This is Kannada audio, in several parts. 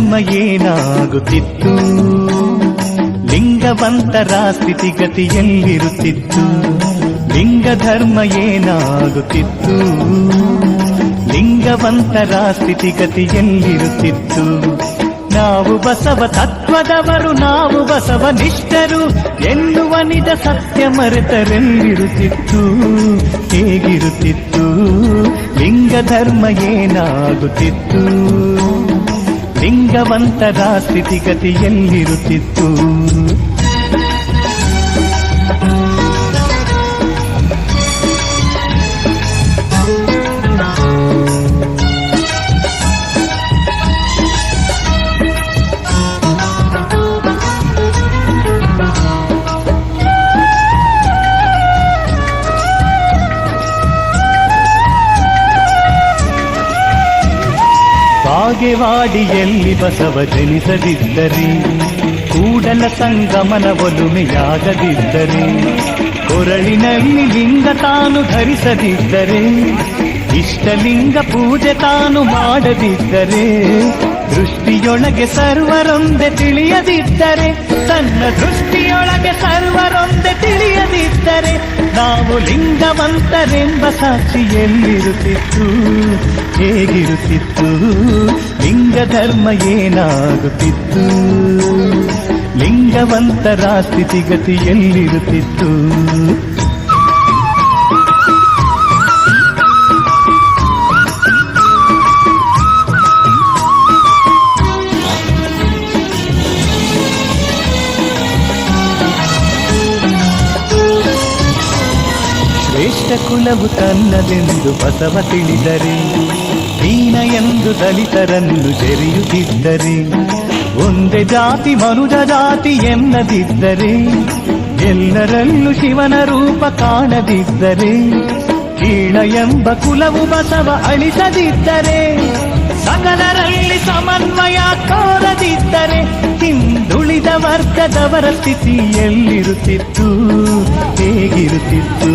ಧರ್ಮ ಏನಾಗುತ್ತಿತ್ತು, ಲಿಂಗವಂತರ ಸ್ಥಿತಿಗತಿಯಲ್ಲಿರುತ್ತಿತ್ತು. ಲಿಂಗ ಧರ್ಮ ಏನಾಗುತ್ತಿತ್ತು, ಲಿಂಗವಂತರ ಸ್ಥಿತಿಗತಿಯಲ್ಲಿರುತ್ತಿತ್ತು. ನಾವು ಬಸವ ತತ್ವದವರು, ನಾವು ಬಸವ ನಿಷ್ಠರು ಎನ್ನುವ ನಿಜ ಸತ್ಯ ಮರೆತರೆಲ್ಲಿರುತ್ತಿತ್ತು, ಹೇಗಿರುತ್ತಿತ್ತು. ಲಿಂಗ ಧರ್ಮ ಏನಾಗುತ್ತಿತ್ತು, ಲಿಂಗವಂತರ ಸ್ಥಿತಿಗತಿಯಲ್ಲಿರುತ್ತಿತ್ತು. ಬಾಗೇವಾಡಿಯಲ್ಲಿ ಬಸವ ಜನಿಸದಿದ್ದರೆ, ಕೂಡಲ ಸಂಗಮನ ಒಲುಮೆಯಾಗದಿದ್ದರೆ, ಕೊರಳಿನಲ್ಲಿ ಲಿಂಗ ತಾನು ಧರಿಸದಿದ್ದರೆ, ಇಷ್ಟಲಿಂಗ ಪೂಜೆ ತಾನು ಮಾಡದಿದ್ದರೆ, ದೃಷ್ಟಿಯೊಳಗೆ ಸರ್ವರೊಂದೆ ತಿಳಿಯದಿದ್ದರೆ, ತನ್ನ ದೃಷ್ಟಿಯೊಳಗೆ ಸರ್ವರೊಂದೆ ತಿಳಿಯದಿದ್ದರೆ, ನಾವು ಲಿಂಗವಂತರೆಂಬ ಸಾಕ್ಷಿ ಎಲ್ಲಿರುತ್ತಿತ್ತು, ಹೇಗಿರುತ್ತಿತ್ತು. ಲಿಂಗ ಧರ್ಮ ಏನಾಗುತ್ತಿತ್ತು, ಲಿಂಗವಂತರ ಸ್ಥಿತಿಗತಿ ಎಲ್ಲಿರುತ್ತಿತ್ತು. ಶ್ರೇಷ್ಠ ಕುಲವು ತನ್ನದೆಂದು ಬಸವ ತಿಳಿದರೆ, ದೀನ ಎಂದು ದಲಿತರನ್ನು ಜರಿಯುತ್ತಿದ್ದರೆ, ಒಂದೇ ಜಾತಿ ಮನುಜ ಜಾತಿ ಎನ್ನದಿದ್ದರೆ, ಎಲ್ಲರಲ್ಲೂ ಶಿವನ ರೂಪ ಕಾಣದಿದ್ದರೆ, ಕೀಳ ಎಂಬ ಕುಲವು ಬಸವ ಅಳಿಸದಿದ್ದರೆ, ಸಕಲರಲ್ಲಿ ಸಮನ್ವಯ ತೋರದಿದ್ದರೆ, ಹಿಂದುಳಿದ ವರ್ಗದವರ ಸ್ಥಿತಿ ಎಲ್ಲಿರುತ್ತಿತ್ತು, ಹೇಗಿರುತ್ತಿತ್ತು.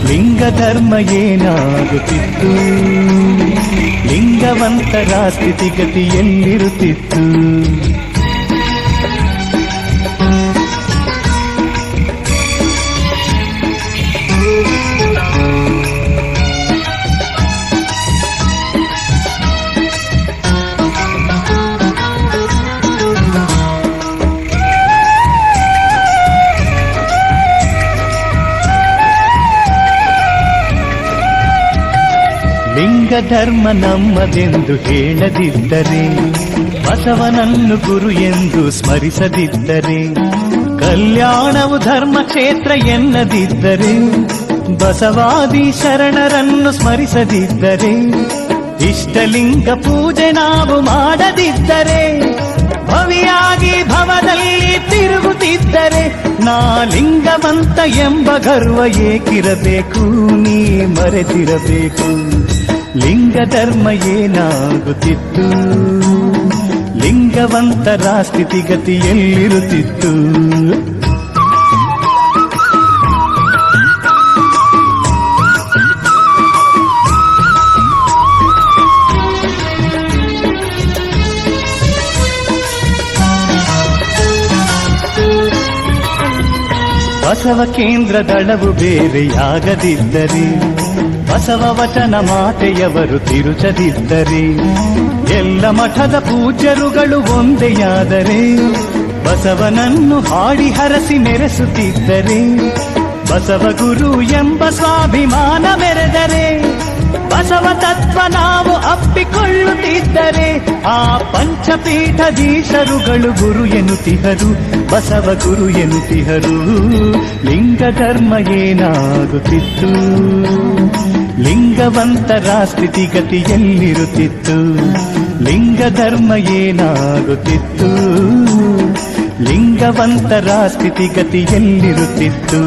ಲಿಂಗ ಧರ್ಮ ಏನಾಗುತ್ತಿತ್ತು, ಲಿಂಗವಂತರ ಸ್ಥಿತಿಗತಿ ಎಲ್ಲಿರುತ್ತಿತ್ತು. ಲಿಂಗ ಧರ್ಮ ನಮ್ಮದೆಂದು ಹೇಳದಿದ್ದರೆ, ಬಸವನನ್ನು ಗುರು ಎಂದು ಸ್ಮರಿಸದಿದ್ದರೆ, ಕಲ್ಯಾಣವು ಧರ್ಮ ಕ್ಷೇತ್ರ ಎನ್ನದಿದ್ದರೆ, ಬಸವಾದಿ ಶರಣರನ್ನು ಸ್ಮರಿಸದಿದ್ದರೆ, ಇಷ್ಟಲಿಂಗ ಪೂಜೆ ನಾವು ಮಾಡದಿದ್ದರೆ, ಭವಿಯಾಗಿ ಭವದಲ್ಲಿ ತಿರುಗುತ್ತಿದ್ದರೆ, ನಾ ಲಿಂಗವಂತ ಎಂಬ ಗರ್ವ ಏಕಿರಬೇಕು, ನೀ ಮರೆತಿರಬೇಕು. ಲಿಂಗ ಧರ್ಮ ಏನಾಗುತ್ತಿತ್ತು, ಲಿಂಗವಂತರ ಸ್ಥಿತಿಗತಿ ಎಲ್ಲಿರುತ್ತಿತ್ತು. ಬಸವ ಕೇಂದ್ರ ದಳವು ಬೇರೆಯಾಗದಿದ್ದರೆ, ಬಸವ ವಚನ ಮಾತೆಯವರು ತಿರುಚದಿದ್ದರೆ, ಎಲ್ಲ ಮಠದ ಪೂಜ್ಯರುಗಳು ಒಂದೆಯಾದರೆ, ಬಸವನನ್ನು ಹಾಡಿ ಹರಸಿ ಮೆರೆಸುತ್ತಿದ್ದರೆ, ಬಸವ ಗುರು ಎಂಬ ಸ್ವಾಭಿಮಾನ ಮೆರೆದರೆ, ಬಸವ ತತ್ವ ನಾವು ಅಪ್ಪಿಕೊಳ್ಳುತ್ತಿದ್ದರೆ, ಆ ಪಂಚಪೀಠಧೀಶರುಗಳು ಗುರು ಎನ್ನುತ್ತಿಹರು, ಬಸವ ಗುರು ಎನ್ನುತ್ತಿಹರು. ಲಿಂಗ ಧರ್ಮ ಏನಾಗುತ್ತಿತ್ತು, ಲಿಂಗವಂತರ ಸ್ಥಿತಿಗತಿ ಎಲ್ಲಿರುತ್ತಿತ್ತು. ಲಿಂಗ ಧರ್ಮ ಏನಾಗುತ್ತಿತ್ತು, ಲಿಂಗವಂತರ ಸ್ಥಿತಿಗತಿ ಎಲ್ಲಿರುತ್ತಿತ್ತು.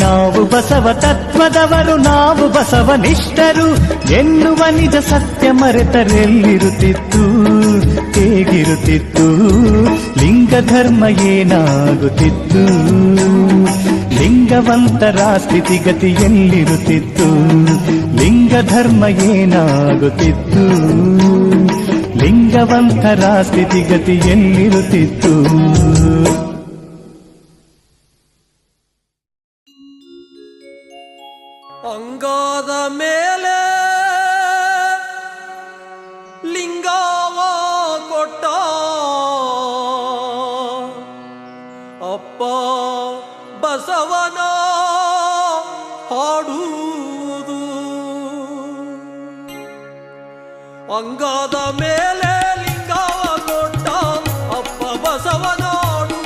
ನಾವು ಬಸವ ತತ್ವದವರು, ನಾವು ಬಸವ ನಿಷ್ಠರು ಎನ್ನುವ ನಿಜ ಸತ್ಯ ಮರೆತರೆಲ್ಲಿರುತ್ತಿತ್ತು, ಹೇಗಿರುತ್ತಿತ್ತು. ಲಿಂಗ ಧರ್ಮ ಏನಾಗುತ್ತಿತ್ತು, ಲಿಂಗವಂತರ ಸ್ಥಿತಿಗತಿ ಎಲ್ಲಿರುತ್ತಿತ್ತು. ಲಿಂಗ ಧರ್ಮ ಏನಾಗುತ್ತಿತ್ತು, ಲಿಂಗ ಭಾಗ್ಯವಂತರ ಸ್ಥಿತಿಗತಿ ಎಲ್ಲಿರುತ್ತಿತ್ತು. ಅಂಗಾದ ಮೇಲೆ ಲಿಂಗವ ಕೊಟ್ಟ ಅಪ್ಪ ಬಸವನ ಹಾಡುವುದು. ಅಂಗಾದ ಮೇಲೆ ಲಿಂಗವ ಕೊಟ್ಟ ಅಪ್ಪ ಬಸವನ ಹಾಡು.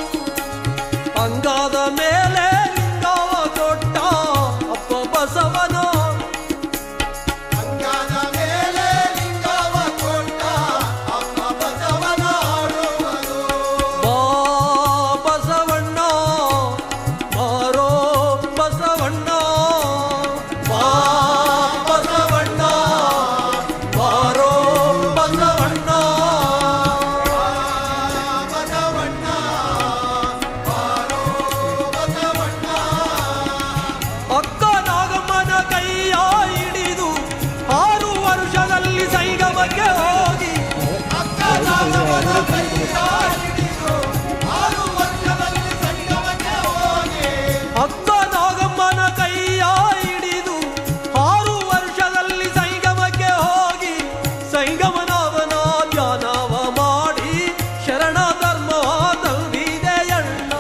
ಅಂಗಾದ ಮೇಲೆ ಲಿಂಗವ ಕೊಟ್ಟ ಅಪ್ಪ ಬಸವನ ಅಂಗಾದ ಮೇಲೆ ಲಿಂಗವ ಕೊಟ್ಟ ಅಪ್ಪ ಬಸವನ ಹಾಡುವುದು. ಬಾ ಬಸವಣ್ಣ ಬಾರೋ ಬಸವಣ್ಣ, ಬಾ ಬಸವಣ್ಣ ಬಾರೋ ಬಸವಣ್ಣ, ಬಸವಣ್ಣ ಬಾರೋ ಬಸವಣ್ಣ. ಅಕ್ಕ ನಾಗಮ್ಮನ ಕೈಯ ಹಿಡಿದು 6 ವರ್ಷದಲ್ಲಿ ಸಂಗಮಕ್ಕೆ ಹೋಗಿ, ಅಕ್ಕ ನಾಗಮ್ಮನ ಕೈಯ ಹಿಡಿದು 6 ವರ್ಷದಲ್ಲಿ ಸಂಗಮಕ್ಕೆ ಹೋಗಿ. ಅಕ್ಕ ನಾಗಮ್ಮನ ಕೈಯ ಹಿಡಿದು 6 ವರ್ಷದಲ್ಲಿ ಸಂಗಮಕ್ಕೆ ಹೋಗಿ, ಸಂಗಮನಾದನ ಧ್ಯಾನವ ಮಾಡಿ ಶರಣ ಧರ್ಮವ ತಂದಿದೆಯಣ್ಣ.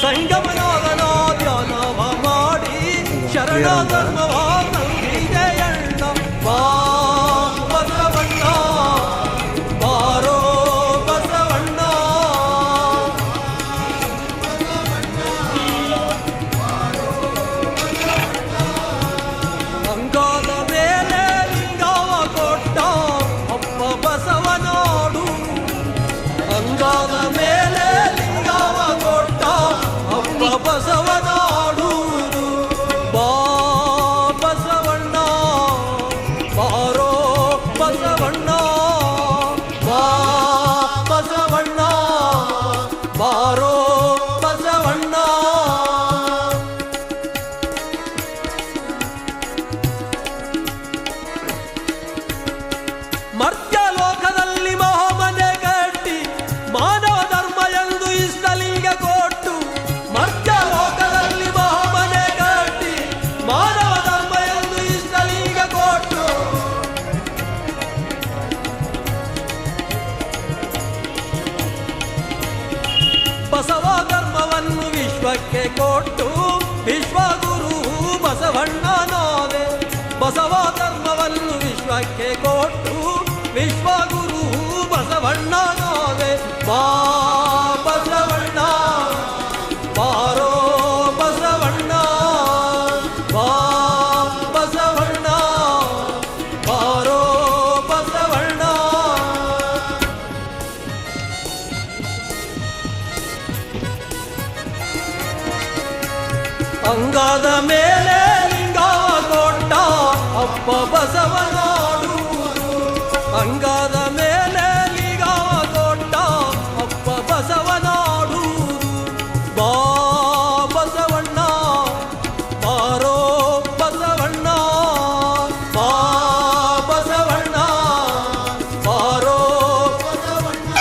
ಸಂಗಮನಾದನ ಧ್ಯಾನವ ಮಾಡಿ ಶರಣ ಧರ್ಮವ ತಂದಿದೆಯಣ್ಣ. ಬಾ ಬಸವಣ್ಣ ಬಾರೋ ಬಸವಣ್ಣ, ಅಂಗಾದ ಮೇಲೆ ಲಿಂಗವ ಕೊಟ್ಟ ಅಪ್ಪ ಬಸವನಾಡು. ಅಂಗಾದ ಮೇಲೆ ಲಿಂಗವ ಕೊಟ್ಟ ಅಪ್ಪ ಬಸವನಾಡುವುದು. ಬಾ ಬಸವಣ್ಣ ಬಾರೋ ಬಸವಣ್ಣ, ಬಾ ಬಸವಣ್ಣ ಬಾರೋ ಬಸವಣ್ಣ. ಮರ್ತ್ಯ ಲೋಕದಲ್ಲಿ ಮಹಾಮನೆ ಕಟ್ಟಿ ಮಾನವ ಧರ್ಮ ಎಂದು ಇಷ್ಟಲಿಂಗ ಕೊಟ್ಟು, ಮರ್ತ್ಯ ಲೋಕದಲ್ಲಿ ಮಹಾಮನೆ ಕಟ್ಟಿ ಮಾನವ ಧರ್ಮ ಎಂದು ಇಷ್ಟಲಿಂಗ ಕೊಟ್ಟು, ಬಸವ ಧರ್ಮವನ್ನು ವಿಶ್ವಕ್ಕೆ ಕೊಟ್ಟು ವಿಶ್ವಗುರು ಬಸವಣ್ಣನಾದೆ. ಬಸವ ಧರ್ಮವನ್ನು ವಿಶ್ವಕ್ಕೆ ಕೊಟ್ಟು ವಿಶ್ವಗುರು ಬಸವಣ್ಣನಾದೆ. ಬಾ ಬಸವಣ್ಣ ಬಾರೋ ಬಸವಣ್ಣ, ಬಾ ಬಸವಣ್ಣ ಬಾರೋ ಬಸವಣ್ಣ. ಅಂಗಾದ ಮೇಲೆ ಲಿಂಗವ ಕೊಟ್ಟ ಅಪ್ಪ ಬಸವನಾಡುವುದು. ಅಂಗಾದ ಮೇಲೆ ಲಿಂಗವ ಕೊಟ್ಟ ಅಪ್ಪ ಬಸವನಾಡುವುದು. ಬಾ ಬಸವಣ್ಣ ಬಾರೋ ಬಸವಣ್ಣ, ಬಾ ಬಸವಣ್ಣ ಬಾರೋ ಬಸವಣ್ಣ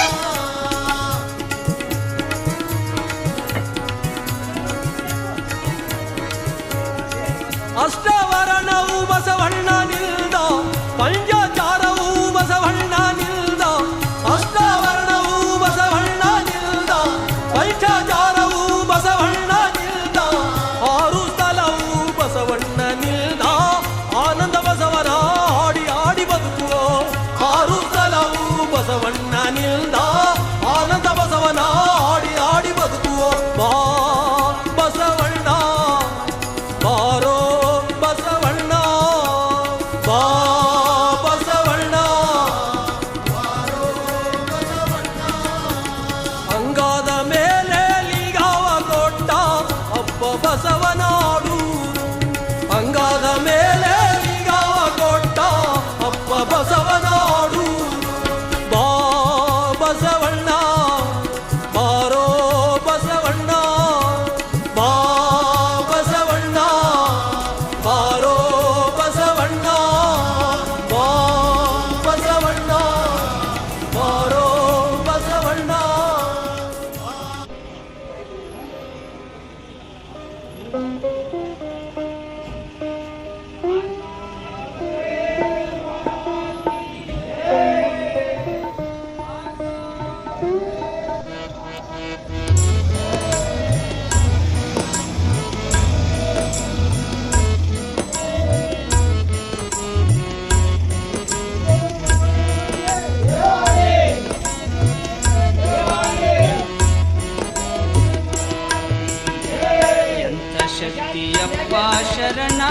ಶಕ್ತಿಯಪ್ಪ ಶರಣ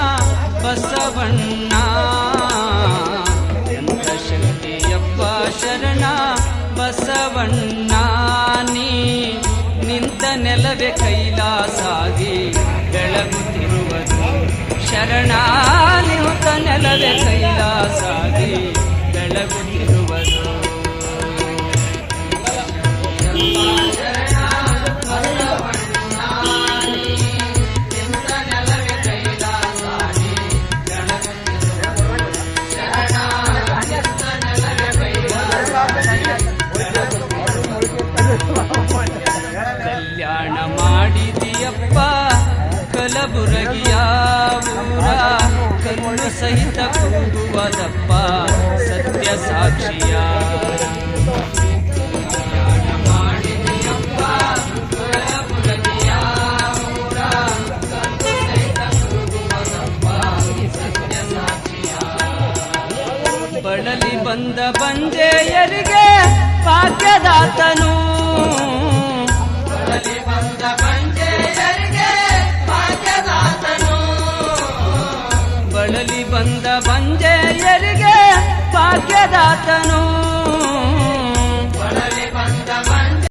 ಬಸವಣ್ಣ ಎಂತ ಶಕ್ತಿಯಪ್ಪ ಶರಣ ಬಸವಣ್ಣ ನೀ ನಿಂತ ನೆಲವೇ ಕೈಲಾಸಾಗಿ ಬೆಳಗುತ್ತಿರುವುದು ಶರಣ ನಿಂತ ನೆಲವೇ ಕೈಲಾಸಾಗಿ ಬೆಳಗುತ್ತಿರುವುದು ಕಲ್ಯಾಣ ಮಾಡಿದಿಯಪ್ಪ ಕಲಬುರಗಿಯ ಊರ ಕಲ್ಲು ಸಹಿತ ಕೂಗುವದಪ್ಪ ಸತ್ಯ ಸಾಕ್ಷಿಯ ಕಲ್ಯಾಣ ಮಾಡಿದಿಯಪ್ಪ ಕಲಬುರಗಿಯ ಊರ ಕಲ್ಲು ಸಹಿತ ಕೂಗುವದಪ್ಪ ಸತ್ಯ ಸಾಕ್ಷಿಯ ಬಳಲಿ ಬಂದ ಬಂಜೆಯರಿಗೆ ಭಾಗ್ಯದಾತನು ಬಳಲಿ ಬಂದ ಬಂಜೆಯರಿಗೆ ಭಾಗ್ಯದಾತನು ಬಳಲಿ ಬಂದ ಬಂಜೆಯರಿಗೆ ಭಾಗ್ಯದಾತನು